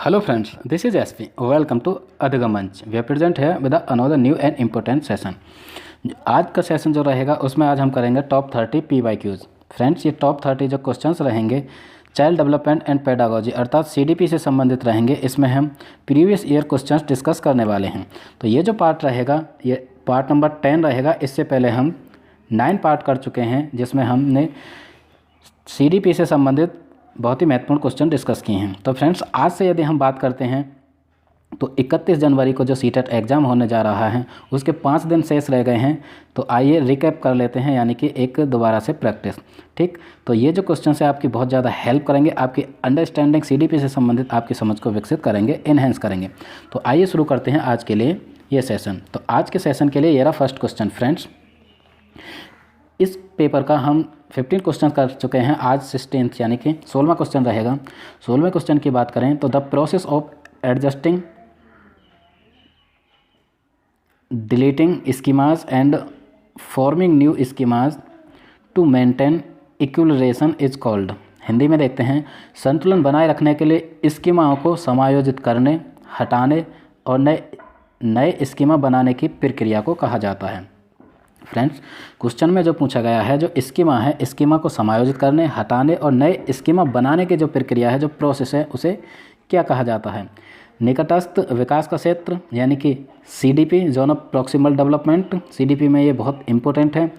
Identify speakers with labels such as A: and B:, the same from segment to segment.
A: Hello friends, this is SP. Welcome to Adhigam Manch. We are present here with another new and important session. आज का session जो रहेगा उसमें आज हम करेंगे टॉप 30 PYQs। फ्रेंड्स, ये टॉप 30 जो क्वेश्चंस रहेंगे चाइल्ड डेवलपमेंट एंड पेडागोजी अर्थात CDP से संबंधित रहेंगे। इसमें हम प्रीवियस ईयर क्वेश्चंस डिस्कस करने वाले हैं। तो ये जो पार्ट रहेगा ये पार्ट नंबर 10 रहेगा। इससे पहले हम 9 पार्ट कर चुके हैं जिसमें हमने CDP से संबंधित बहुत ही महत्वपूर्ण क्वेश्चन डिस्कस किए हैं। तो फ्रेंड्स, आज से यदि हम बात करते हैं तो 31 जनवरी को जो सीटेट एग्ज़ाम होने जा रहा है उसके 5 दिन शेष रह गए हैं। तो आइए रिकैप कर लेते हैं, यानी कि एक दोबारा से प्रैक्टिस। ठीक, तो ये जो क्वेश्चन है आपकी बहुत ज़्यादा हेल्प करेंगे, आपकी अंडरस्टैंडिंग CDP से संबंधित आपकी समझ को विकसित करेंगे, इन्हेंस करेंगे। तो आइए शुरू करते हैं आज के लिए ये सेशन। तो आज के सेशन के लिए ये रहा फर्स्ट क्वेश्चन। फ्रेंड्स, इस पेपर का हम 15 क्वेश्चन कर चुके हैं, आज 16th यानी कि 16वां क्वेश्चन रहेगा। 16वें क्वेश्चन की बात करें तो the process of adjusting deleting schemas and forming new schemas to maintain equilibration is called. Hindi में देखते हैं, संतुलन बनाए रखने के लिए स्कीमाओं को समायोजित करने, हटाने और नए स्कीमा बनाने की प्रक्रिया को कहा जाता है। फ्रेंड्स, क्वेश्चन में जो पूछा गया है जो स्कीमा है, स्कीमा को समायोजित करने, हटाने और नए स्कीमा बनाने की जो प्रक्रिया है, जो प्रोसेस है, उसे क्या कहा जाता है? निकटस्थ विकास का क्षेत्र यानी कि CDP, zone of proximal development. CDP में ये बहुत इंपॉर्टेंट है,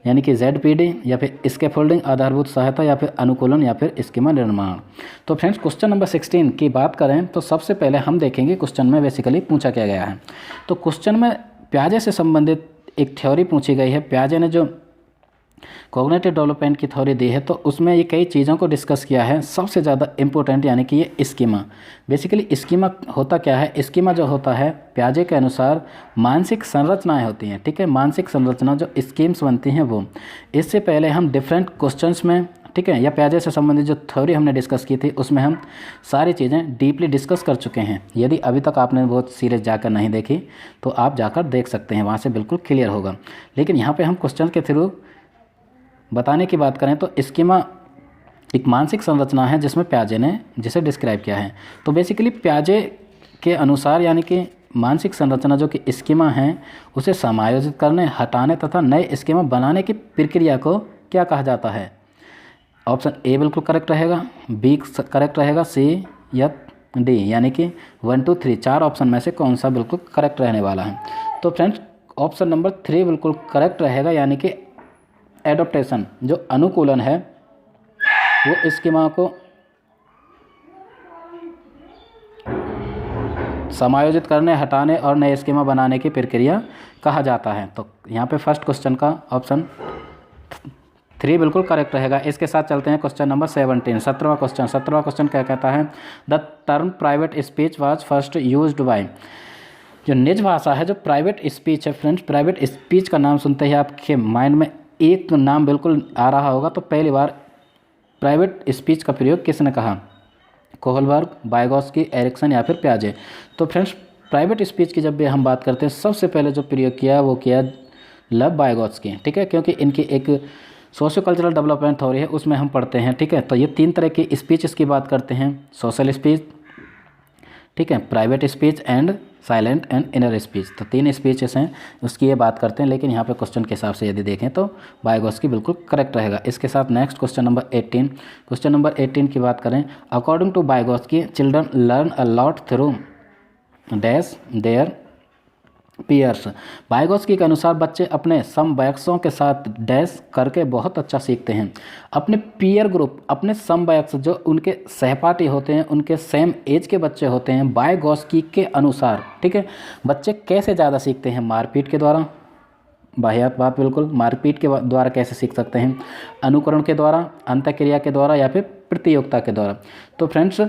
A: यानी कि ZPD या फिर स्कैफोल्डिंग आधारभूत सहायता या फिर अनुकूलन या फिर स्कीमा निर्माण। तो फ्रेंड्स, क्वेश्चन नंबर 16 की बात करें तो सबसे पहले हम देखेंगे क्वेश्चन में बेसिकली पूछा क्या गया है। तो क्वेश्चन में प्याजे से संबंधित एक थ्योरी पूछी गई है। प्याजे ने जो कॉग्निटिव डेवलपमेंट की थ्योरी दी है तो उसमें ये कई चीज़ों को डिस्कस किया है। सबसे ज़्यादा इम्पोर्टेंट यानी कि ये स्कीमा। बेसिकली स्कीमा होता क्या है? स्कीमा जो होता है प्याजे के अनुसार मानसिक संरचनाएं होती हैं। ठीक है, मानसिक संरचना जो स्कीम्स बनती हैं वो। इससे पहले हम डिफरेंट क्वेश्चंस में, ठीक है, या प्याजे से संबंधित जो थ्योरी हमने डिस्कस की थी उसमें हम सारी चीज़ें डीपली डिस्कस कर चुके हैं। यदि अभी तक आपने बहुत सीरीज जाकर नहीं देखी तो आप जाकर देख सकते हैं, वहाँ से बिल्कुल क्लियर होगा। लेकिन यहाँ पे हम क्वेश्चन के थ्रू बताने की बात करें तो स्कीमा एक मानसिक संरचना है जिसमें प्याजे ने जिसे डिस्क्राइब किया है। तो बेसिकली प्याजे के अनुसार यानी कि मानसिक संरचना जो कि स्कीमा है उसे समायोजित करने, हटाने तथा नए स्कीमा बनाने की प्रक्रिया को क्या कहा जाता है? ऑप्शन ए बिल्कुल करेक्ट रहेगा, बी करेक्ट रहेगा, सी या डी, यानी कि 1 2 3 4 ऑप्शन में से कौन सा बिल्कुल करेक्ट रहने वाला है? तो फ्रेंड्स, ऑप्शन नंबर 3 बिल्कुल करेक्ट रहेगा, यानी कि एडॉप्टेशन जो अनुकूलन है वो स्कीमा को समायोजित करने, हटाने और नए स्कीमा बनाने की प्रक्रिया कहा जाता है। तो यहाँ पे फर्स्ट क्वेश्चन का ऑप्शन 3 बिल्कुल करेक्ट रहेगा। इसके साथ चलते हैं क्वेश्चन नंबर 17, 17वां क्वेश्चन। 17वां क्वेश्चन क्या कहता है? The term private speech was first used by. जो निज भाषा है, जो प्राइवेट स्पीच है फ्रेंड्स, प्राइवेट स्पीच का नाम सुनते ही आपके माइंड में एक नाम बिल्कुल आ रहा होगा। तो पहली बार प्राइवेट स्पीच का प्रयोग किसने कहा? कोहलबर्ग, वाइगोत्स्की, एरिक्सन या फिर प्याजे। तो फ्रेंड्स, प्राइवेट स्पीच की जब भी हम बात करते हैं सबसे पहले जो प्रयोग किया वो किया लव वाइगोत्स्की। ठीक है, क्योंकि इनकी एक सोशियो कल्चरल डेवलपमेंट थ्योरी है उसमें हम पढ़ते हैं। ठीक है, तो ये 3 तरह की स्पीच की बात करते हैं, सोशल स्पीच, ठीक है, private speech and silent and inner speech. तो 3 स्पीचेस हैं उसकी ये बात करते हैं। लेकिन यहाँ पे क्वेश्चन के हिसाब से यदि देखें तो वाइगोत्स्की बिल्कुल करेक्ट रहेगा। इसके साथ next question number 18। Question number 18 की बात करें, according to Vygotsky children learn a lot through dash their peers. Vygotsky के अनुसार बच्चे अपने समवयस्कों के साथ डैश करके बहुत अच्छा सीखते हैं। अपने पीयर ग्रुप, अपने समवयस्क जो उनके सहपाठी होते हैं, उनके सेम एज के बच्चे होते हैं, वाइगोत्स्की के अनुसार, ठीक है, बच्चे कैसे ज़्यादा सीखते हैं? मारपीट के द्वारा, वाहियात बात बिल्कुल, मारपीट के द्वारा कैसे सीख सकते हैं? अनुकरण के द्वारा, अंतःक्रिया के द्वारा या फिर प्रतियोगिता के द्वारा। तो फ्रेंड्स,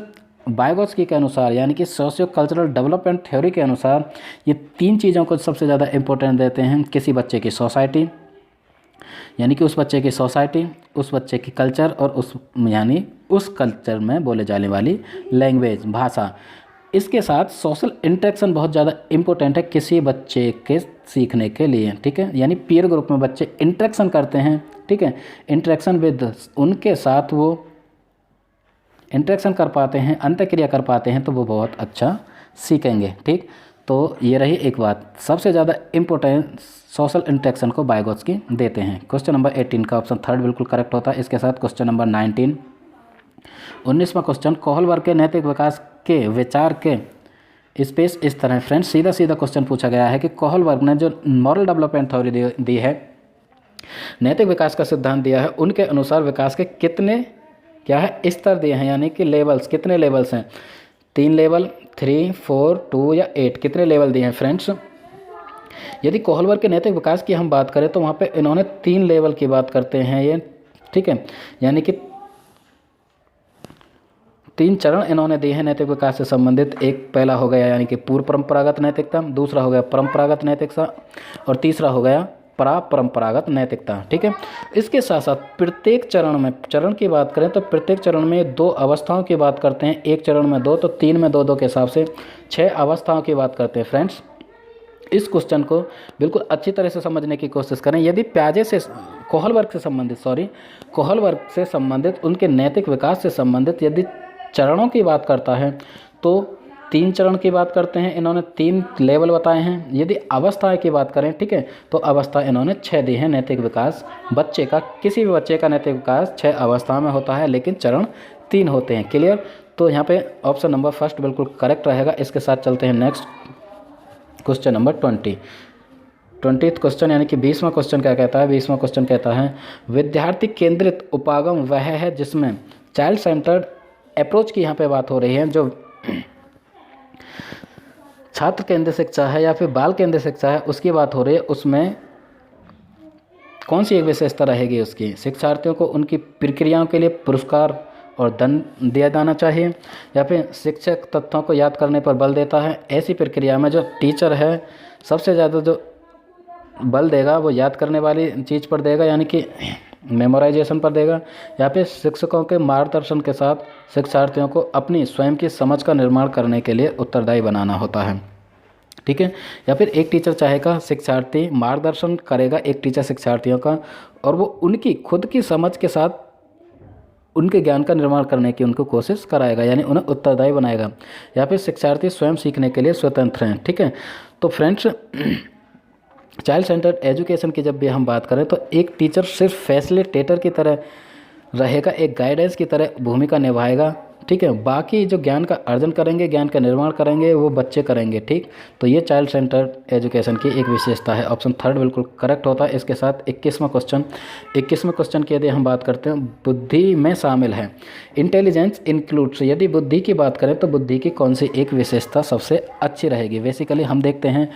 A: वाइगोत्स्की के अनुसार यानी कि सोशियो कल्चरल डेवलपमेंट थ्योरी के अनुसार ये 3 चीज़ों को सबसे ज़्यादा इंपॉर्टेंट देते हैं। किसी बच्चे की सोसाइटी यानी कि उस बच्चे की सोसाइटी, उस बच्चे की कल्चर और उस यानी उस कल्चर में बोले जाने वाली लैंग्वेज, भाषा। इसके साथ सोशल इंटरेक्शन बहुत ज़्यादा इंपॉर्टेंट है किसी बच्चे के सीखने के लिए। ठीक है, यानी पीयर ग्रुप में बच्चे इंटरेक्शन करते हैं। ठीक है, इंटरेक्शन विद, उनके साथ वो इंटरेक्शन कर पाते हैं, अंतःक्रिया कर पाते हैं, तो वो बहुत अच्छा सीखेंगे। ठीक, तो ये रही एक बात, सबसे ज़्यादा इम्पोर्टेंस सोशल इंटरेक्शन को बायगोत्स्की देते हैं। क्वेश्चन नंबर 18 का ऑप्शन थर्ड बिल्कुल करेक्ट होता है। इसके साथ क्वेश्चन नंबर 19, 19वां क्वेश्चन, कोहलबर्ग के नैतिक विकास के विचार के स्पेस इस तरह। फ्रेंड्स, सीधा सीधा क्वेश्चन पूछा गया है कि कोहलबर्ग ने जो मॉरल डेवलपमेंट थ्योरी दी है, नैतिक विकास का सिद्धांत दिया है, उनके अनुसार विकास के कितने क्या है स्तर दिए हैं, यानी कि लेवल्स, कितने लेवल्स हैं, 3 लेवल, 3, 4, 2 या 8, कितने लेवल दिए हैं। फ्रेंड्स, यदि कोहलबर्ग के नैतिक विकास की हम बात करें तो वहाँ पे इन्होंने 3 लेवल की बात करते हैं ये, ठीक है, यानी कि 3 चरण इन्होंने दिए हैं नैतिक विकास से संबंधित। एक पहला हो गया यानी कि पूर्व परंपरागत नैतिकता, दूसरा हो गया परंपरागत नैतिकता, और तीसरा हो गया परंपरागत नैतिकता। ठीक है, इसके साथ साथ प्रत्येक चरण में, चरण की बात करें तो प्रत्येक चरण में 2 अवस्थाओं की बात करते हैं, एक चरण में 2 तो 3 में 2 के हिसाब से 6 अवस्थाओं की बात करते हैं। फ्रेंड्स, इस क्वेश्चन को बिल्कुल अच्छी तरह से समझने की कोशिश करें। यदि प्याजे से कोहलबर्ग से संबंधित उनके नैतिक विकास से संबंधित यदि चरणों की बात करता है तो 3 चरण की बात करते हैं, इन्होंने 3 लेवल बताए हैं। यदि अवस्थाएं की बात करें, ठीक है, तो अवस्था इन्होंने 6 दी है। नैतिक विकास बच्चे का, किसी भी बच्चे का नैतिक विकास 6 अवस्था में होता है, लेकिन चरण 3 होते हैं। क्लियर, तो यहाँ पे ऑप्शन नंबर फर्स्ट बिल्कुल करेक्ट रहेगा। इसके साथ चलते हैं next question number 20th question, यानी कि 20वां क्वेश्चन क्या कहता है। 20वां क्वेश्चन कहता है, विद्यार्थी केंद्रित उपागम वह है जिसमें चाइल्ड सेंटर्ड अप्रोच की यहाँ पे बात हो रही है, जो छात्र केंद्रित शिक्षा है या फिर बाल केंद्रित शिक्षा है उसकी बात हो रही है। उसमें कौन सी एक विशेषता रहेगी उसकी, शिक्षार्थियों को उनकी प्रक्रियाओं के लिए पुरस्कार और दंड दिया जाना चाहिए, या फिर शिक्षक तथ्यों को याद करने पर बल देता है। ऐसी प्रक्रिया में जो टीचर है सबसे ज़्यादा जो बल देगा वो याद करने वाली चीज़ पर देगा, यानी कि मेमोराइजेशन पर देगा, या फिर शिक्षकों के मार्गदर्शन के साथ शिक्षार्थियों को अपनी स्वयं की समझ का निर्माण करने के लिए उत्तरदायी बनाना होता है। ठीक है, या फिर एक टीचर चाहेगा शिक्षार्थी मार्गदर्शन करेगा एक टीचर शिक्षार्थियों का, और वो उनकी खुद की समझ के साथ उनके ज्ञान का निर्माण करने की उनको कोशिश कराएगा, यानी उन्हें उत्तरदायी बनाएगा, या फिर शिक्षार्थी स्वयं सीखने के लिए स्वतंत्र हैं। ठीक है, तो फ्रेंड्स, चाइल्ड सेंटर्ड एजुकेशन की जब भी हम बात करें तो एक टीचर सिर्फ फैसिलिटेटर की तरह रहेगा, एक गाइडेंस की तरह भूमिका निभाएगा। ठीक है, बाकी जो ज्ञान का अर्जन करेंगे, ज्ञान का निर्माण करेंगे, वो बच्चे करेंगे। ठीक, तो ये चाइल्ड सेंटर्ड एजुकेशन की एक विशेषता है। ऑप्शन थर्ड बिल्कुल करेक्ट होता है। इसके साथ 21वां क्वेश्चन की यदि हम बात करते हैं, बुद्धि में शामिल है, इंटेलिजेंस इंक्लूड्स, यदि बुद्धि की बात करें तो बुद्धि की कौन सी एक विशेषता सबसे अच्छी रहेगी। बेसिकली हम देखते हैं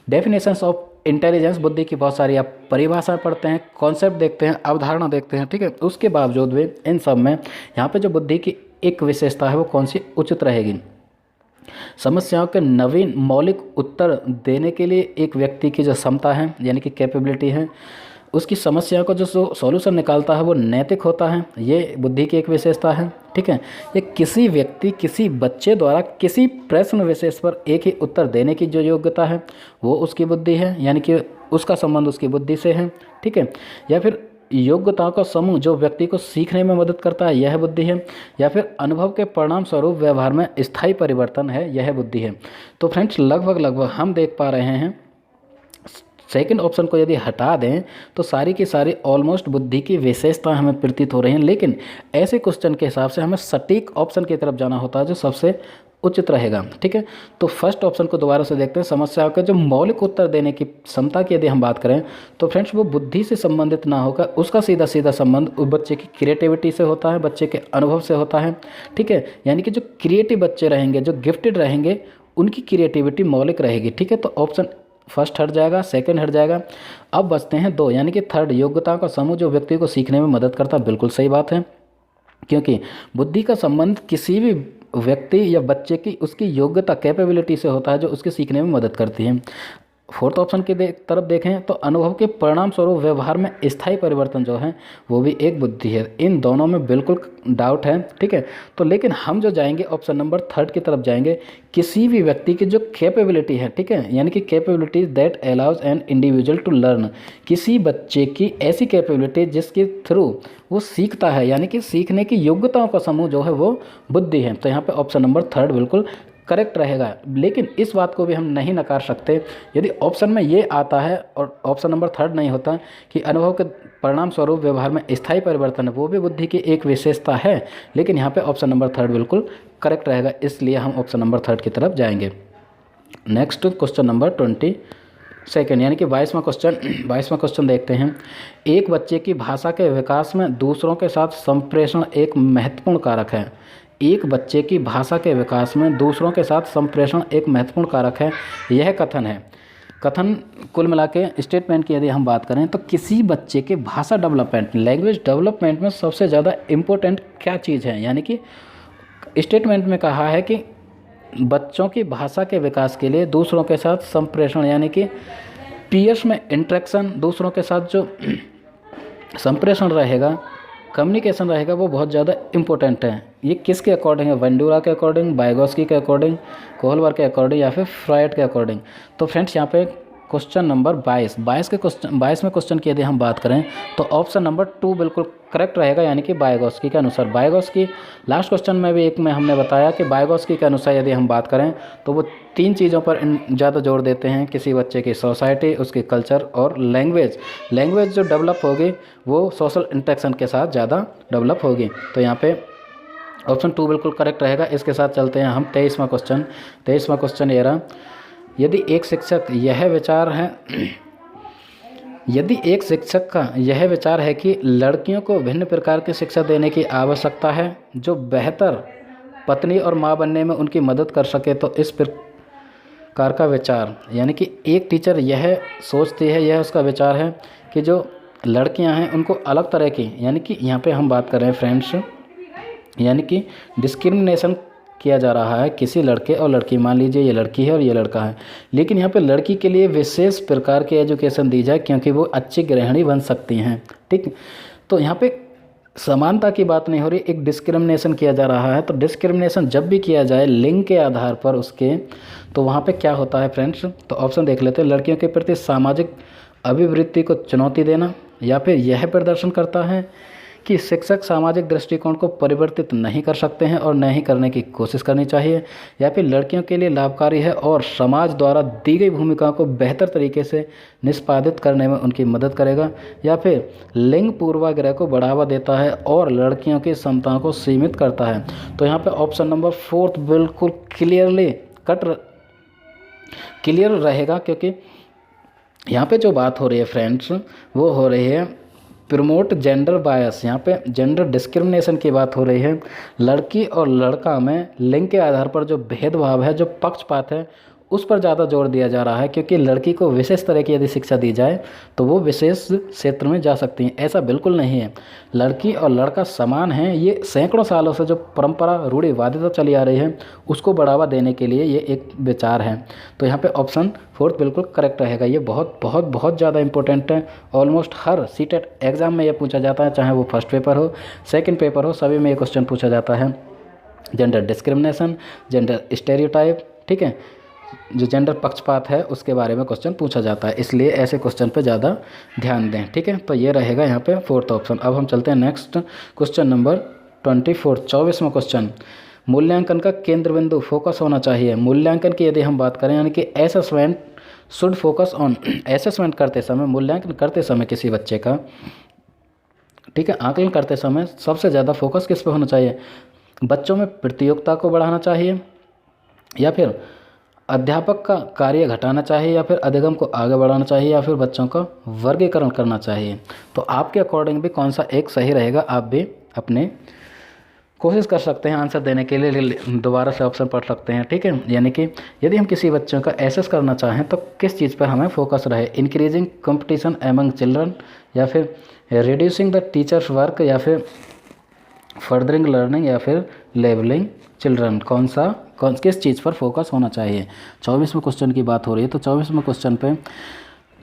A: डेफिनेशंस ऑफ इंटेलिजेंस, बुद्धि की बहुत सारी आप परिभाषाएं पढ़ते हैं, कॉन्सेप्ट देखते हैं, अवधारणा देखते हैं। ठीक है, उसके बावजूद भी इन सब में यहाँ पे जो बुद्धि की एक विशेषता है वो कौन सी उचित रहेगी। समस्याओं के नवीन मौलिक उत्तर देने के लिए एक व्यक्ति की जो क्षमता है, यानी कि कैपेबिलिटी है, उसकी समस्याओं का जो सॉल्यूशन निकालता है वो नैतिक होता है, ये बुद्धि की एक विशेषता है। ठीक है, ये किसी व्यक्ति, किसी बच्चे द्वारा किसी प्रश्न विशेष पर एक ही उत्तर देने की जो योग्यता है वो उसकी बुद्धि है, यानी कि उसका संबंध उसकी बुद्धि से है। ठीक है, या फिर योग्यताओं का समूह जो व्यक्ति को सीखने में मदद करता है, यह बुद्धि है, या फिर अनुभव के परिणाम स्वरूप व्यवहार में स्थायी परिवर्तन है, यह बुद्धि है। तो फ्रेंड्स, लगभग हम देख पा रहे हैं सेकंड ऑप्शन को यदि हटा दें तो सारी की सारी ऑलमोस्ट बुद्धि की विशेषता हमें प्रतीत हो रही हैं, लेकिन ऐसे क्वेश्चन के हिसाब से हमें सटीक ऑप्शन की तरफ जाना होता है जो सबसे उचित रहेगा। ठीक है, तो फर्स्ट ऑप्शन को दोबारा से देखते हैं। समस्याओं के जो मौलिक उत्तर देने की क्षमता की यदि हम बात करें तो फ्रेंड्स वो बुद्धि से संबंधित ना होकर उसका सीधा संबंध उस बच्चे की क्रिएटिविटी से होता है, बच्चे के अनुभव से होता है। ठीक है, यानी कि जो क्रिएटिव बच्चे रहेंगे, जो गिफ्टेड रहेंगे, उनकी क्रिएटिविटी मौलिक रहेगी। ठीक है, तो ऑप्शन फर्स्ट हट जाएगा, सेकंड हट जाएगा। अब बचते हैं 2, यानी कि थर्ड, योग्यताओं का समूह जो व्यक्ति को सीखने में मदद करता है। बिल्कुल सही बात है, क्योंकि बुद्धि का संबंध किसी भी व्यक्ति या बच्चे की उसकी योग्यता, कैपेबिलिटी से होता है जो उसके सीखने में मदद करती है। फोर्थ ऑप्शन की तरफ देखें तो अनुभव के परिणाम स्वरूप व्यवहार में स्थायी परिवर्तन जो है वो भी एक बुद्धि है। इन दोनों में बिल्कुल डाउट है, ठीक है। तो लेकिन हम जो जाएंगे ऑप्शन नंबर थर्ड की तरफ जाएंगे, किसी भी व्यक्ति की जो कैपेबिलिटी है, ठीक है, यानी कि capability that allows an individual to learn, किसी बच्चे की ऐसी कैपेबिलिटी जिसके थ्रू वो सीखता है, यानी कि सीखने की योग्यताओं का समूह जो है वो बुद्धि है। तो यहाँ पे ऑप्शन नंबर थर्ड बिल्कुल करेक्ट रहेगा। लेकिन इस बात को भी हम नहीं नकार सकते, यदि ऑप्शन में ये आता है और ऑप्शन नंबर थर्ड नहीं होता कि अनुभव के परिणाम स्वरूप व्यवहार में स्थायी परिवर्तन है, वो भी बुद्धि की एक विशेषता है, लेकिन यहाँ पे ऑप्शन नंबर थर्ड बिल्कुल करेक्ट रहेगा, इसलिए हम ऑप्शन नंबर थर्ड की तरफ जाएंगे। नेक्स्ट क्वेश्चन नंबर 22 यानी कि 22वां क्वेश्चन देखते हैं। एक बच्चे की भाषा के विकास में दूसरों के साथ संप्रेषण एक महत्वपूर्ण कारक है। एक बच्चे की भाषा के विकास में दूसरों के साथ संप्रेषण एक महत्वपूर्ण कारक है, यह कथन है। कथन कुल मिला के स्टेटमेंट की यदि हम बात करें तो किसी बच्चे के भाषा डेवलपमेंट, लैंग्वेज डेवलपमेंट में सबसे ज़्यादा इम्पोर्टेंट क्या चीज़ है, यानी कि स्टेटमेंट में कहा है कि बच्चों की भाषा के विकास के लिए दूसरों के साथ संप्रेषण, यानी कि पीयर्स में इंटरेक्शन, दूसरों के साथ जो संप्रेषण रहेगा, कम्युनिकेशन रहेगा, वो बहुत ज़्यादा इम्पोर्टेंट है। ये किसके अकॉर्डिंग है? वेंडुरा के अकॉर्डिंग, बाइगोस्की के अकॉर्डिंग, कोहलबर के अकॉर्डिंग या फिर फ्रॉइड के अकॉर्डिंग। तो फ्रेंड्स यहाँ पे क्वेश्चन नंबर 22 में क्वेश्चन की यदि हम बात करें तो ऑप्शन नंबर 2 बिल्कुल करेक्ट रहेगा, यानी कि बाइगोस्की के अनुसार। बाइगोस्की लास्ट क्वेश्चन में भी एक में हमने बताया कि बाइगोस्की के अनुसार यदि हम बात करें तो वो 3 चीज़ों पर ज़्यादा जोर देते हैं, किसी बच्चे की सोसाइटी, उसकी कल्चर और लैंग्वेज। लैंग्वेज जो डेवलप होगी वो सोशल इंटरेक्शन के साथ ज़्यादा डेवलप होगी। तो यहाँ पे ऑप्शन 2 बिल्कुल करेक्ट रहेगा। इसके साथ चलते हैं हम 23वां क्वेश्चन ये रहा। यदि एक शिक्षक का यह विचार है कि लड़कियों को भिन्न प्रकार की शिक्षा देने की आवश्यकता है जो बेहतर पत्नी और माँ बनने में उनकी मदद कर सके, तो इस प्रकार का विचार, यानी कि एक टीचर यह सोचती है, यह उसका विचार है कि जो लड़कियां हैं उनको अलग तरह की, यानी कि यहाँ पे हम बात कर रहे हैं फ्रेंड्स, यानी कि डिस्क्रिमिनेशन किया जा रहा है किसी लड़के और लड़की। मान लीजिए ये लड़की है और ये लड़का है, लेकिन यहाँ पे लड़की के लिए विशेष प्रकार की एजुकेशन दी जाए क्योंकि वो अच्छी गृहिणी बन सकती हैं, ठीक। तो यहाँ पे समानता की बात नहीं हो रही, एक डिस्क्रिमिनेशन किया जा रहा है। तो डिस्क्रिमिनेशन जब भी किया जाए लिंग के आधार पर उसके, तो वहाँ पे क्या होता है फ्रेंड्स, तो ऑप्शन देख लेते हैं। लड़कियों के प्रति सामाजिक अभिवृत्ति को चुनौती देना, या फिर यह प्रदर्शन करता है कि शिक्षक सामाजिक दृष्टिकोण को परिवर्तित नहीं कर सकते हैं और न ही करने की कोशिश करनी चाहिए, या फिर लड़कियों के लिए लाभकारी है और समाज द्वारा दी गई भूमिकाओं को बेहतर तरीके से निष्पादित करने में उनकी मदद करेगा, या फिर लिंग पूर्वाग्रह को बढ़ावा देता है और लड़कियों की क्षमताओं को सीमित करता है। तो यहाँ पे ऑप्शन नंबर 4 बिल्कुल क्लियर रहेगा, क्योंकि यहाँ पे जो बात हो रही है फ्रेंड्स वो हो रही है प्रमोट जेंडर बायस। यहाँ पे जेंडर डिस्क्रिमिनेशन की बात हो रही है। लड़की और लड़का में लिंग के आधार पर जो भेदभाव है, जो पक्षपात है, उस पर ज़्यादा जोर दिया जा रहा है, क्योंकि लड़की को विशेष तरह की यदि शिक्षा दी जाए तो वो विशेष क्षेत्र में जा सकती हैं। ऐसा बिल्कुल नहीं है, लड़की और लड़का समान हैं। ये सैकड़ों सालों से जो परंपरा रूढ़िवादिता चली आ रही है उसको बढ़ावा देने के लिए ये एक विचार है। तो यहाँ पे ऑप्शन 4 बिल्कुल करेक्ट रहेगा। ये बहुत बहुत बहुत ज़्यादा इंपॉर्टेंट है। ऑलमोस्ट हर सीटेट एग्ज़ाम में ये पूछा जाता है, चाहे वो फर्स्ट पेपर हो, सेकेंड पेपर हो, सभी में ये क्वेश्चन पूछा जाता है। जेंडर डिस्क्रिमिनेशन, जेंडर स्टेरियोटाइप, ठीक है, जो जेंडर पक्षपात है उसके बारे में क्वेश्चन पूछा जाता है, इसलिए ऐसे क्वेश्चन पे ज़्यादा ध्यान दें, ठीक है। तो ये रहेगा यहाँ पे 4th ऑप्शन। अब हम चलते हैं नेक्स्ट क्वेश्चन नंबर 24वां क्वेश्चन। मूल्यांकन का केंद्र बिंदु फोकस होना चाहिए। मूल्यांकन की यदि हम बात करें, यानी कि assessment should focus on, assessment करते समय, मूल्यांकन करते समय किसी बच्चे का, ठीक है, आकलन करते समय सबसे ज़्यादा फोकस किस पे होना चाहिए? बच्चों में प्रतियोगिता को बढ़ाना चाहिए, या फिर अध्यापक का कार्य घटाना चाहिए, या फिर अधिगम को आगे बढ़ाना चाहिए, या फिर बच्चों का वर्गीकरण करना चाहिए। तो आपके अकॉर्डिंग भी कौन सा एक सही रहेगा, आप भी अपने कोशिश कर सकते हैं आंसर देने के लिए, दोबारा से ऑप्शन पढ़ सकते हैं, ठीक है। यानी कि यदि हम किसी बच्चों का एसेस करना चाहें तो किस चीज़ पर हमें फोकस रहे? इंक्रीजिंग कंपटीशन एमंग चिल्ड्रन, या फिर रिड्यूसिंग द टीचर्स वर्क, या फिर फर्दरिंग लर्निंग या फिर लेबलिंग चिल्ड्रन, किस चीज़ पर फोकस होना चाहिए। 24वें क्वेश्चन की बात हो रही है, तो 24वें क्वेश्चन पे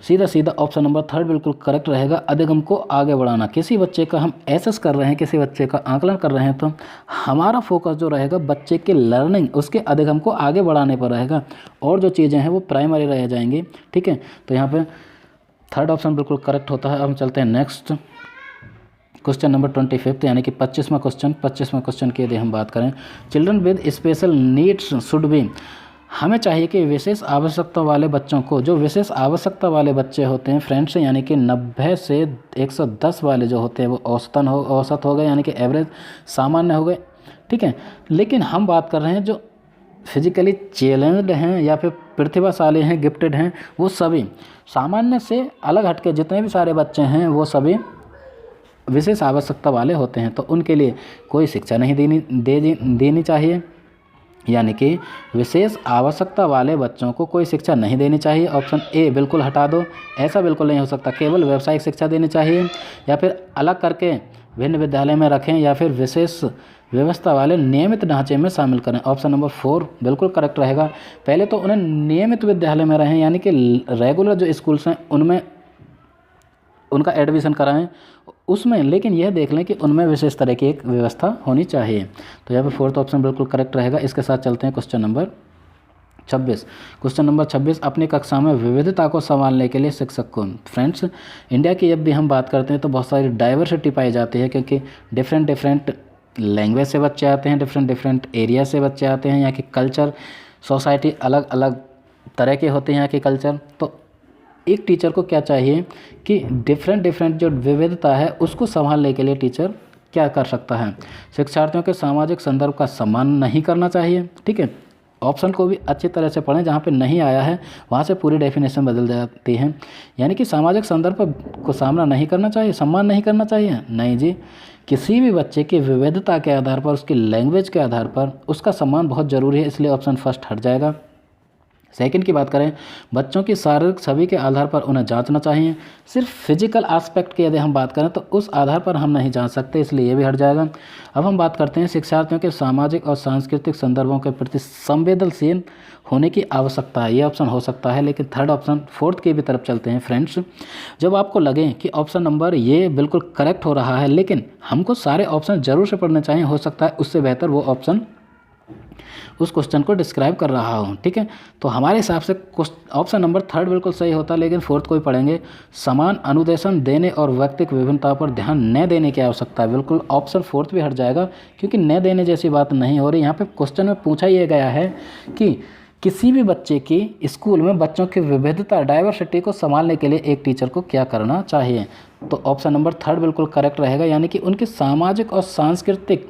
A: सीधा ऑप्शन नंबर 3 बिल्कुल करेक्ट रहेगा। अधिगम को आगे बढ़ाना, किसी बच्चे का हम एसेस कर रहे हैं, किसी बच्चे का आकलन कर रहे हैं, तो हमारा फोकस जो रहेगा बच्चे के लर्निंग, उसके अधिगम को आगे बढ़ाने पर रहेगा, और जो चीज़ें हैं वो प्राइमरी रह जाएंगी। ठीक है, तो यहाँ पे 3rd ऑप्शन बिल्कुल करेक्ट होता है। अब हम चलते हैं नेक्स्ट क्वेश्चन नंबर 25 यानी कि 25वां क्वेश्चन की यदि हम बात करें, children with special needs should be, हमें चाहिए कि विशेष आवश्यकता वाले बच्चों को, जो विशेष आवश्यकता वाले बच्चे होते हैं फ्रेंड्स, यानी कि 90 से 110 वाले जो होते हैं वो औसत हो गए, यानी कि एवरेज सामान्य हो गए। ठीक है, लेकिन हम बात कर रहे हैं जो फिजिकली चैलेंज्ड हैं या फिर प्रतिभाशाली हैं, गिफ्टेड हैं, वो सभी सामान्य से अलग हटके जितने भी सारे बच्चे हैं वो सभी विशेष आवश्यकता वाले होते हैं, तो उनके लिए कोई शिक्षा नहीं देनी चाहिए, यानी कि विशेष आवश्यकता वाले बच्चों को कोई शिक्षा नहीं देनी चाहिए। ऑप्शन ए बिल्कुल हटा दो, ऐसा बिल्कुल नहीं हो सकता। केवल व्यावसायिक शिक्षा देनी चाहिए, या फिर अलग करके भिन्न विद्यालय में रखें, या फिर विशेष व्यवस्था वाले नियमित ढांचे में शामिल करें। ऑप्शन नंबर 4 बिल्कुल करेक्ट रहेगा। पहले तो उन्हें नियमित विद्यालय में रहें, यानी कि रेगुलर जो स्कूल्स हैं उनमें उनका एडमिशन कराएं उसमें, लेकिन यह देख लें कि उनमें विशेष तरह की एक व्यवस्था होनी चाहिए। तो यहाँ पे 4th ऑप्शन बिल्कुल करेक्ट रहेगा। इसके साथ चलते हैं क्वेश्चन नंबर 26। क्वेश्चन नंबर 26, अपनी कक्षा में विविधता को संभालने के लिए शिक्षक को, फ्रेंड्स इंडिया की जब भी हम बात करते हैं तो बहुत सारी डाइवर्सिटी पाई जाती है, क्योंकि डिफरेंट लैंग्वेज से बच्चे आते हैं, डिफरेंट एरिया से बच्चे आते हैं, यहाँ की कल्चर सोसाइटी अलग अलग तरह के होते हैं यहाँ के कल्चर। तो एक टीचर को क्या चाहिए कि डिफरेंट जो विविधता है उसको संभालने के लिए टीचर क्या कर सकता है। शिक्षार्थियों के सामाजिक संदर्भ का सम्मान नहीं करना चाहिए। ठीक है, ऑप्शन को भी अच्छी तरह से पढ़ें, जहाँ पे नहीं आया है वहाँ से पूरी डेफिनेशन बदल जाती है। यानी कि सामाजिक संदर्भ को सामना नहीं करना चाहिए, सम्मान नहीं करना चाहिए, नहीं जी, किसी भी बच्चे की विविधता के आधार पर, उसकी लैंग्वेज के आधार पर उसका सम्मान बहुत ज़रूरी है, इसलिए ऑप्शन फर्स्ट हट जाएगा। सेकंड की बात करें, बच्चों की शारीरिक छवि के आधार पर उन्हें जांचना चाहिए। सिर्फ फिजिकल एस्पेक्ट की यदि हम बात करें तो उस आधार पर हम नहीं जांच सकते, इसलिए ये भी हट जाएगा। अब हम बात करते हैं शिक्षार्थियों के सामाजिक और सांस्कृतिक संदर्भों के प्रति संवेदनशील होने की आवश्यकता है। ये ऑप्शन हो सकता है, लेकिन 3rd ऑप्शन 4th की भी तरफ चलते हैं फ्रेंड्स। जब आपको लगे कि ऑप्शन नंबर ये बिल्कुल करेक्ट हो रहा है, लेकिन हमको सारे ऑप्शन ज़रूर से पढ़ने चाहिए, हो सकता है उससे बेहतर वो ऑप्शन उस क्वेश्चन को डिस्क्राइब कर रहा हूँ। ठीक है, तो हमारे हिसाब से ऑप्शन नंबर 3rd बिल्कुल सही होता है, लेकिन 4th को ही पढ़ेंगे। समान अनुदेशन देने और व्यक्तिगत विभिन्नता पर ध्यान न देने की आवश्यकता है, बिल्कुल ऑप्शन 4th भी हट जाएगा, क्योंकि न देने जैसी बात नहीं हो रही। यहाँ पे क्वेश्चन में पूछा यह गया है कि किसी भी बच्चे की स्कूल में बच्चों की विविधता, डाइवर्सिटी को संभालने के लिए एक टीचर को क्या करना चाहिए। तो ऑप्शन नंबर 3rd बिल्कुल करेक्ट रहेगा, यानी कि उनके सामाजिक और सांस्कृतिक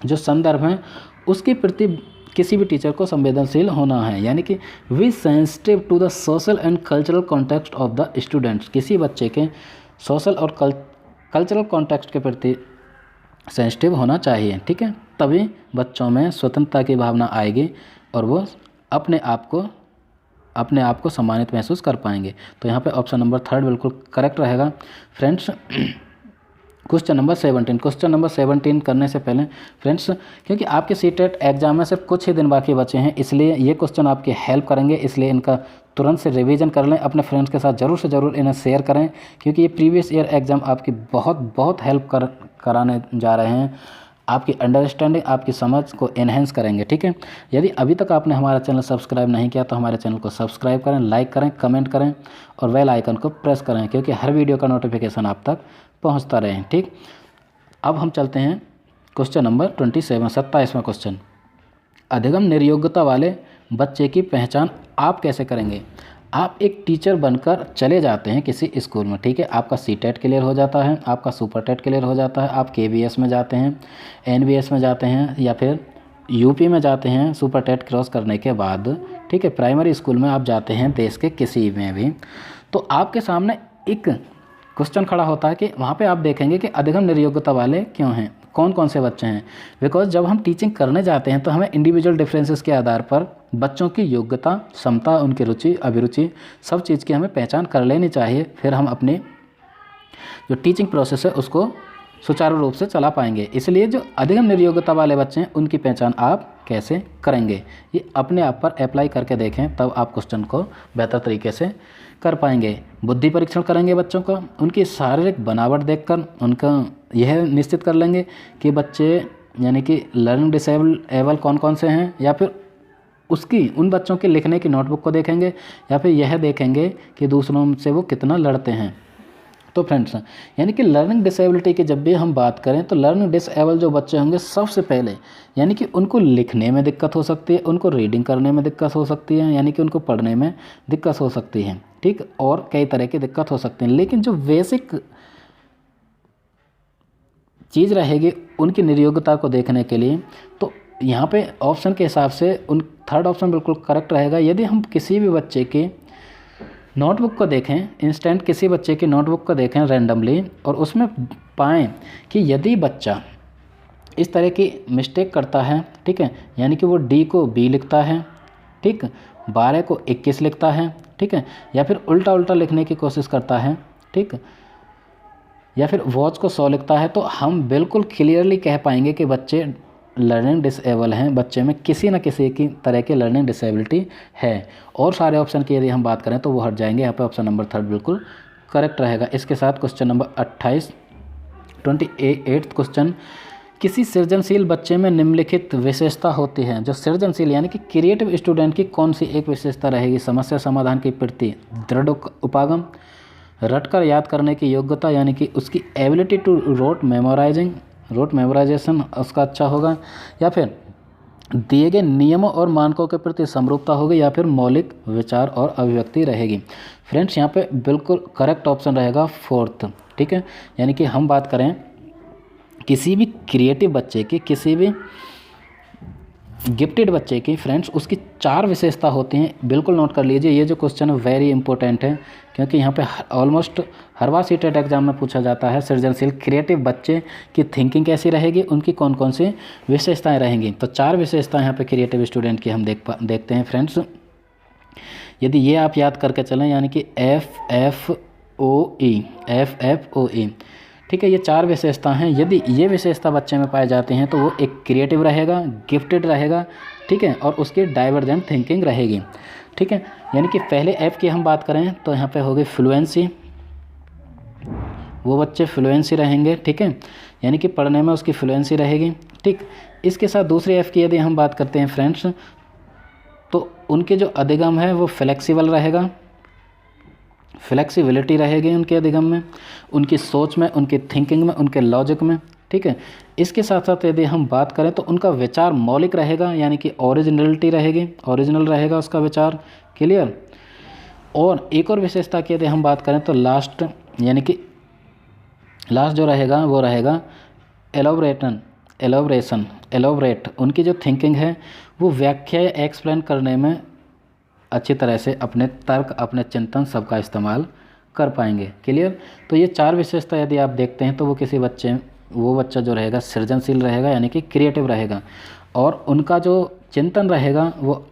A: जो संदर्भ हैं उसके प्रति किसी भी टीचर को संवेदनशील होना है, यानी कि we sensitive to the social and cultural context of the students, किसी बच्चे के सोशल और कल्चरल कॉन्टेक्स्ट के प्रति सेंसिटिव होना चाहिए। ठीक है, तभी बच्चों में स्वतंत्रता की भावना आएगी और वो अपने आप को सम्मानित महसूस कर पाएंगे। तो यहाँ पे ऑप्शन नंबर 3rd बिल्कुल करेक्ट रहेगा फ्रेंड्स। क्वेश्चन नंबर 17 करने से पहले फ्रेंड्स, क्योंकि आपके सीटेट एग्जाम में सिर्फ कुछ ही दिन बाकी बचे हैं, इसलिए ये क्वेश्चन आपकी हेल्प करेंगे, इसलिए इनका तुरंत से रिवीजन कर लें, अपने फ्रेंड्स के साथ ज़रूर से ज़रूर इन्हें शेयर करें, क्योंकि ये प्रीवियस ईयर एग्ज़ाम आपकी बहुत हेल्प कराने जा रहे हैं, आपकी अंडरस्टैंडिंग, आपकी समझ को एनहेंस करेंगे। ठीक है, यदि अभी तक आपने हमारा चैनल सब्सक्राइब नहीं किया तो हमारे चैनल को सब्सक्राइब करें, लाइक करें, कमेंट करें और बेल आइकन को प्रेस करें, क्योंकि हर वीडियो का नोटिफिकेशन आप तक पहुंचता रहे। ठीक, अब हम चलते हैं क्वेश्चन नंबर 27वां क्वेश्चन। अधिगम निर्योग्यता वाले बच्चे की पहचान आप कैसे करेंगे। आप एक टीचर बनकर चले जाते हैं किसी स्कूल में, ठीक है, आपका सीटेट क्लियर हो जाता है, आपका सुपर टेट क्लियर हो जाता है, आप KVS में जाते हैं, NVS में जाते हैं या फिर UP में जाते हैं सुपर टेट क्रॉस करने के बाद। ठीक है, प्राइमरी स्कूल में आप जाते हैं देश के किसी में भी, तो आपके सामने एक क्वेश्चन खड़ा होता है कि वहाँ पे आप देखेंगे कि अधिगम निर्योग्यता वाले क्यों हैं, कौन से बच्चे हैं। बिकॉज जब हम टीचिंग करने जाते हैं तो हमें इंडिविजुअल डिफरेंसेस के आधार पर बच्चों की योग्यता, क्षमता, उनकी रुचि, अभिरुचि, सब चीज़ की हमें पहचान कर लेनी चाहिए, फिर हम अपनी जो टीचिंग प्रोसेस है उसको सुचारू रूप से चला पाएंगे। इसलिए जो अधिगम निर्योग्यता वाले बच्चे हैं उनकी पहचान आप कैसे करेंगे, ये अपने आप पर अप्लाई करके देखें, तब आप क्वेश्चन को बेहतर तरीके से कर पाएंगे। बुद्धि परीक्षण करेंगे बच्चों का, उनकी शारीरिक बनावट देखकर उनका यह निश्चित कर लेंगे कि बच्चे यानी कि लर्निंग डिसेबल कौन कौन से हैं, या फिर उसकी उन बच्चों के लिखने की नोटबुक को देखेंगे, या फिर यह देखेंगे कि दूसरों से वो कितना लड़ते हैं। तो फ्रेंड्स, यानी कि लर्निंग डिसेबिलिटी की जब भी हम बात करें तो लर्निंग डिसेबल जो बच्चे होंगे सबसे पहले यानी कि उनको लिखने में दिक्कत हो सकती है, उनको रीडिंग करने में दिक्कत हो सकती है, यानी कि उनको पढ़ने में दिक्कत हो सकती है, ठीक, और कई तरह की दिक्कत हो सकती है। लेकिन जो बेसिक चीज़ रहेगी उनकी निर्योग्यता को देखने के लिए, तो यहाँ पे ऑप्शन के हिसाब से थर्ड ऑप्शन बिल्कुल करेक्ट रहेगा। यदि हम किसी भी बच्चे की नोटबुक को देखें, इंस्टेंट किसी बच्चे की नोटबुक को देखें रैंडमली, और उसमें पाएँ कि यदि बच्चा इस तरह की मिस्टेक करता है, ठीक है, यानी कि वो डी को बी लिखता है, ठीक, 12 को 21 लिखता है, ठीक है, या फिर उल्टा उल्टा लिखने की कोशिश करता है, ठीक, या फिर वॉच को 100 लिखता है, तो हम बिल्कुल क्लियरली कह पाएंगे कि बच्चे लर्निंग डिसेबल हैं, बच्चे में किसी न किसी की तरह की लर्निंग डिसेबिलिटी है। और सारे ऑप्शन की यदि हम बात करें तो वो हट जाएंगे, यहाँ पे ऑप्शन नंबर 3 बिल्कुल करेक्ट रहेगा। इसके साथ क्वेश्चन नंबर 28 क्वेश्चन, किसी सृजनशील बच्चे में निम्नलिखित विशेषता होती है। जो सृजनशील यानी कि क्रिएटिव स्टूडेंट की कौन सी एक विशेषता रहेगी? समस्या समाधान की प्रति, दृढ़ उपागम, रटकर याद करने की योग्यता यानी कि उसकी एबिलिटी टू रोट मेमोराइजेशन उसका अच्छा होगा, या फिर दिए गए नियमों और मानकों के प्रति समरूपता होगी, या फिर मौलिक विचार और अभिव्यक्ति रहेगी। फ्रेंड्स, यहाँ पे बिल्कुल करेक्ट ऑप्शन रहेगा 4th, ठीक है। यानी कि हम बात करें किसी भी क्रिएटिव बच्चे की, किसी भी गिफ्टेड बच्चे की, फ्रेंड्स उसकी 4 विशेषता होती हैं। बिल्कुल नोट कर लीजिए, ये जो क्वेश्चन है वेरी इंपॉर्टेंट है, क्योंकि यहाँ पे ऑलमोस्ट हर बार सीटेट एग्जाम में पूछा जाता है सृजनशील क्रिएटिव बच्चे की थिंकिंग कैसी रहेगी, उनकी कौन कौन सी विशेषताएं रहेंगी। तो 4 विशेषताएं यहाँ पे क्रिएटिव स्टूडेंट की हम देखते हैं फ्रेंड्स। यदि ये आप याद करके चलें, यानी कि FFOE, ठीक है, ये 4 विशेषता हैं। यदि ये विशेषता बच्चे में पाई जाती हैं तो वो एक क्रिएटिव रहेगा, गिफ्टेड रहेगा, ठीक है, और उसकी डाइवर्जेंट थिंकिंग रहेगी, ठीक है। यानी कि पहले F की हम बात करें तो यहाँ पे होगी फ्लुएंसी, वो बच्चे फ्लुएंसी रहेंगे, ठीक है, यानी कि पढ़ने में उसकी फ्लुएंसी रहेगी, ठीक। इसके साथ दूसरी F की यदि हम बात करते हैं फ्रेंड्स, तो उनके जो अधिगम है वो फ्लेक्सिबल रहेगा, फ्लेक्सिबिलिटी रहेगी उनके अधिगम में, उनकी सोच में, उनकी थिंकिंग में, उनके लॉजिक में, ठीक है। इसके साथ साथ यदि हम बात करें तो उनका विचार मौलिक रहेगा, यानी कि ओरिजिनलिटी रहेगी, ओरिजिनल रहेगा उसका विचार, क्लियर। और एक और विशेषता की यदि हम बात करें तो लास्ट, यानी कि लास्ट जो रहेगा वो रहेगा एलोबरेट, उनकी जो थिंकिंग है वो व्याख्या या एक्सप्लेन करने में अच्छी तरह से अपने तर्क, अपने चिंतन सबका इस्तेमाल कर पाएंगे, क्लियर। तो ये 4 विशेषता यदि आप देखते हैं तो वो बच्चा जो रहेगा सृजनशील रहेगा, यानी कि क्रिएटिव रहेगा, और उनका जो चिंतन रहेगा वो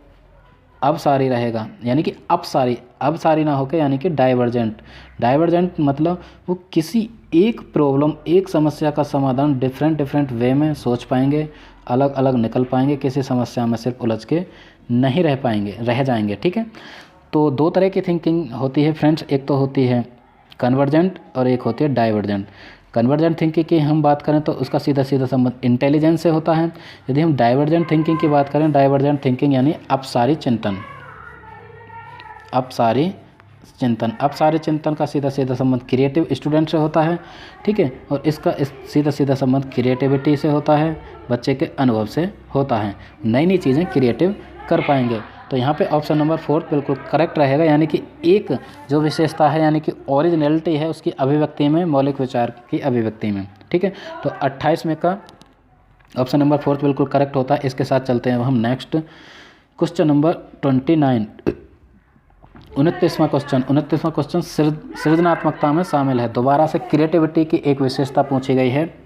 A: अवसारी रहेगा, यानी कि अवसारी ना होकर, यानी कि डाइवर्जेंट मतलब वो किसी एक प्रॉब्लम, एक समस्या का समाधान डिफरेंट वे में सोच पाएंगे, अलग अलग निकल पाएंगे, किसी समस्या में सिर्फ उलझ के नहीं रह जाएंगे, ठीक है। तो 2 तरह की थिंकिंग होती है फ्रेंड्स, एक तो होती है कन्वर्जेंट और एक होती है डाइवर्जेंट। कन्वर्जेंट थिंकिंग की हम बात करें तो उसका सीधा संबंध इंटेलिजेंस से होता है। यदि हम डाइवर्जेंट थिंकिंग की बात करें, डाइवर्जेंट थिंकिंग यानी अपसारी चिंतन का सीधा संबंध क्रिएटिव स्टूडेंट से होता है, ठीक है, और इसका सीधा संबंध क्रिएटिविटी से होता है, बच्चे के अनुभव से होता है, नई चीज़ें क्रिएटिव कर पाएंगे। तो यहाँ पे ऑप्शन नंबर 4 बिल्कुल करेक्ट रहेगा, यानी कि एक जो विशेषता है यानी कि ओरिजिनलिटी है उसकी अभिव्यक्ति में, मौलिक विचार की अभिव्यक्ति में, ठीक है। तो 28 में का ऑप्शन नंबर 4 बिल्कुल करेक्ट होता है। इसके साथ चलते हैं हम नेक्स्ट क्वेश्चन नंबर 29, 29वां क्वेश्चन सृजनात्मकता में शामिल है। दोबारा से क्रिएटिविटी की एक विशेषता पूछी गई है।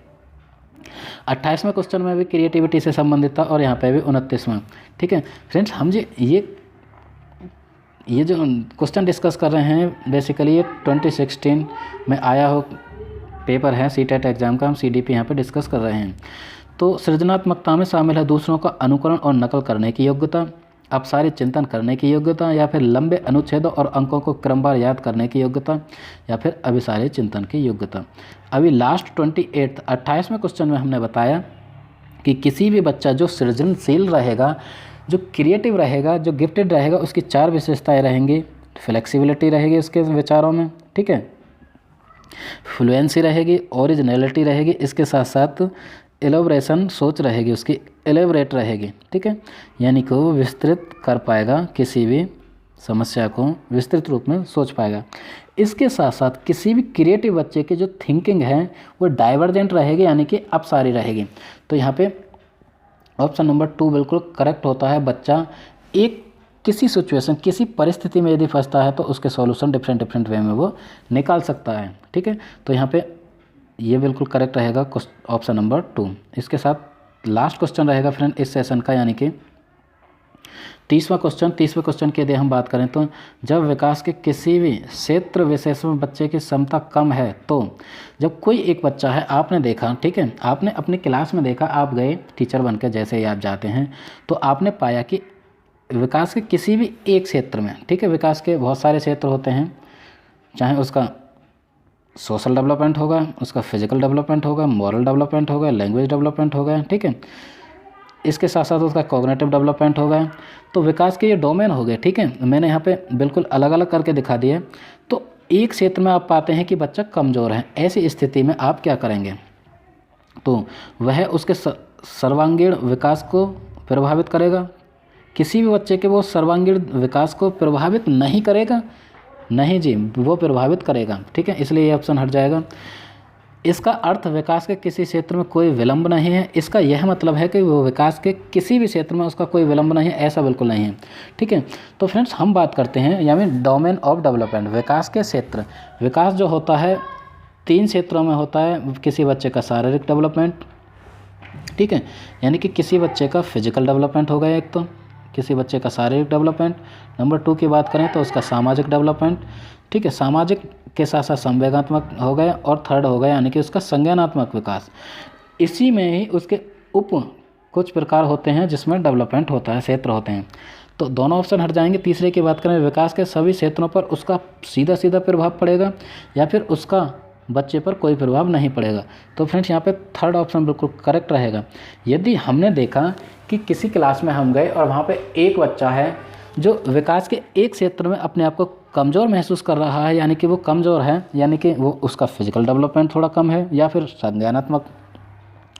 A: 28वें क्वेश्चन में भी क्रिएटिविटी से संबंधित था और यहाँ पे भी 29वां, ठीक है। फ्रेंड्स, हम ये जो क्वेश्चन डिस्कस कर रहे हैं बेसिकली ये 2016 में आया पेपर है सीटेट एग्ज़ाम का, हम CDP यहाँ पे डिस्कस कर रहे हैं। तो सृजनात्मकता में शामिल है दूसरों का अनुकरण और नकल करने की योग्यता, अपसारी चिंतन करने की योग्यता, या फिर लंबे अनुच्छेदों और अंकों को क्रमवार याद करने की योग्यता, या फिर अभिसारी चिंतन की योग्यता। अभी लास्ट 28वें क्वेश्चन में हमने बताया कि किसी भी बच्चा जो सृजनशील रहेगा, जो क्रिएटिव रहेगा, जो गिफ्टेड रहेगा, उसकी 4 विशेषताएं रहेंगी। फ्लेक्सिबिलिटी रहेगी उसके विचारों में, ठीक है, फ्लुएंसी रहेगी, ओरिजिनलिटी रहेगी, इसके साथ साथ एलोब्रेशन सोच रहेगी उसकी, एलेबरेट रहेगी, ठीक है, यानी कि वो विस्तृत कर पाएगा, किसी भी समस्या को विस्तृत रूप में सोच पाएगा। इसके साथ साथ किसी भी क्रिएटिव बच्चे की जो थिंकिंग है वो डाइवर्जेंट रहेगी, यानी कि अपसारी रहेगी। तो यहाँ पे ऑप्शन नंबर 2 बिल्कुल करेक्ट होता है। बच्चा एक किसी सिचुएशन, किसी परिस्थिति में यदि फंसता है तो उसके सॉल्यूशन डिफरेंट वे में वो निकाल सकता है, ठीक है। तो यहाँ पे ये बिल्कुल करेक्ट रहेगा ऑप्शन नंबर 2। इसके साथ लास्ट क्वेश्चन रहेगा फ्रेंड इस सेशन का, यानी कि 30वां क्वेश्चन की यदि हम बात करें तो जब विकास के किसी भी क्षेत्र विशेष में बच्चे की क्षमता कम है, तो जब कोई एक बच्चा है, आपने देखा, ठीक है, आपने अपनी क्लास में देखा, आप गए टीचर बनकर, जैसे ही आप जाते हैं तो आपने पाया कि विकास के किसी भी एक क्षेत्र में, ठीक है, विकास के बहुत सारे क्षेत्र होते हैं, चाहे उसका सोशल डेवलपमेंट होगा, उसका फिजिकल डेवलपमेंट होगा, मॉरल डेवलपमेंट होगा, लैंग्वेज डेवलपमेंट होगा, ठीक है, इसके साथ साथ उसका कॉग्निटिव डेवलपमेंट होगा। तो विकास के ये डोमेन हो गए, ठीक है, मैंने यहाँ पे बिल्कुल अलग अलग करके दिखा दिए। तो एक क्षेत्र में आप पाते हैं कि बच्चा कमज़ोर है, ऐसी स्थिति में आप क्या करेंगे, तो वह उसके सर्वांगीण विकास को प्रभावित करेगा। किसी भी बच्चे के वो सर्वांगीण विकास को प्रभावित नहीं करेगा, नहीं जी, वो प्रभावित करेगा, ठीक है, इसलिए ये ऑप्शन हट जाएगा। इसका अर्थ विकास के किसी क्षेत्र में कोई विलंब नहीं है, इसका यह मतलब है कि वो विकास के किसी भी क्षेत्र में उसका कोई विलंब नहीं है, ऐसा बिल्कुल नहीं है, ठीक है। तो फ्रेंड्स हम बात करते हैं यानी डोमेन ऑफ डेवलपमेंट, विकास के क्षेत्र। विकास जो होता है 3 क्षेत्रों में होता है। किसी बच्चे का शारीरिक डेवलपमेंट, ठीक है, यानी कि किसी बच्चे का फिजिकल डेवलपमेंट हो गया एक, तो किसी बच्चे का शारीरिक डेवलपमेंट। नंबर 2 की बात करें तो उसका सामाजिक डेवलपमेंट, ठीक है, सामाजिक के साथ साथ संवेगात्मक हो गया, और थर्ड हो गया यानी कि उसका संज्ञानात्मक विकास। इसी में ही उसके उप कुछ प्रकार होते हैं जिसमें डेवलपमेंट होता है, क्षेत्र होते हैं। तो दोनों ऑप्शन हट जाएंगे। तीसरे की बात करें, विकास के सभी क्षेत्रों पर उसका सीधा प्रभाव पड़ेगा या फिर उसका बच्चे पर कोई प्रभाव नहीं पड़ेगा। तो फ्रेंड्स यहाँ पे थर्ड ऑप्शन बिल्कुल करेक्ट रहेगा। यदि हमने देखा कि किसी क्लास में हम गए और वहाँ पे एक बच्चा है जो विकास के एक क्षेत्र में अपने आप को कमज़ोर महसूस कर रहा है, यानी कि वो कमज़ोर है, यानी कि वो उसका फिजिकल डेवलपमेंट थोड़ा कम है, या फिर संज्ञानात्मक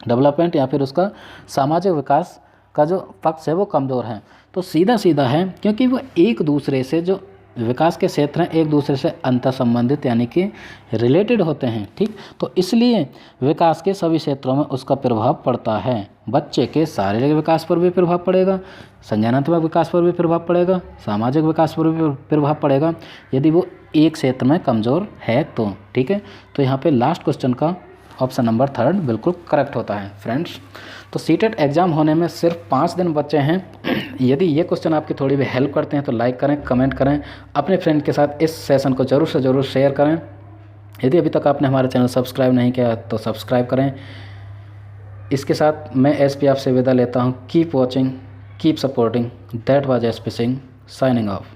A: डेवलपमेंट, या फिर उसका सामाजिक विकास का जो पक्ष है वो कमज़ोर है, तो सीधा है, क्योंकि वो एक दूसरे से, जो विकास के क्षेत्र हैं, एक दूसरे से अंतर संबंधित यानी कि रिलेटेड होते हैं, ठीक। तो इसलिए विकास के सभी क्षेत्रों में उसका प्रभाव पड़ता है। बच्चे के शारीरिक विकास पर भी प्रभाव पड़ेगा, संज्ञानात्मक विकास पर भी प्रभाव पड़ेगा, सामाजिक विकास पर भी प्रभाव पड़ेगा, यदि वो एक क्षेत्र में कमज़ोर है तो, ठीक है। तो यहाँ पे लास्ट क्वेश्चन का ऑप्शन नंबर 3 बिल्कुल करेक्ट होता है फ्रेंड्स। तो सीटेट एग्ज़ाम होने में सिर्फ 5 दिन बचे हैं। यदि ये क्वेश्चन आपकी थोड़ी भी हेल्प करते हैं तो लाइक करें, कमेंट करें, अपने फ्रेंड के साथ इस सेशन को ज़रूर से ज़रूर शेयर करें। यदि अभी तक आपने हमारा चैनल सब्सक्राइब नहीं किया तो सब्सक्राइब करें। इसके साथ मैं एसपी आपसे विदा लेता हूँ। Keep watching, keep supporting. That was SP Singh signing off.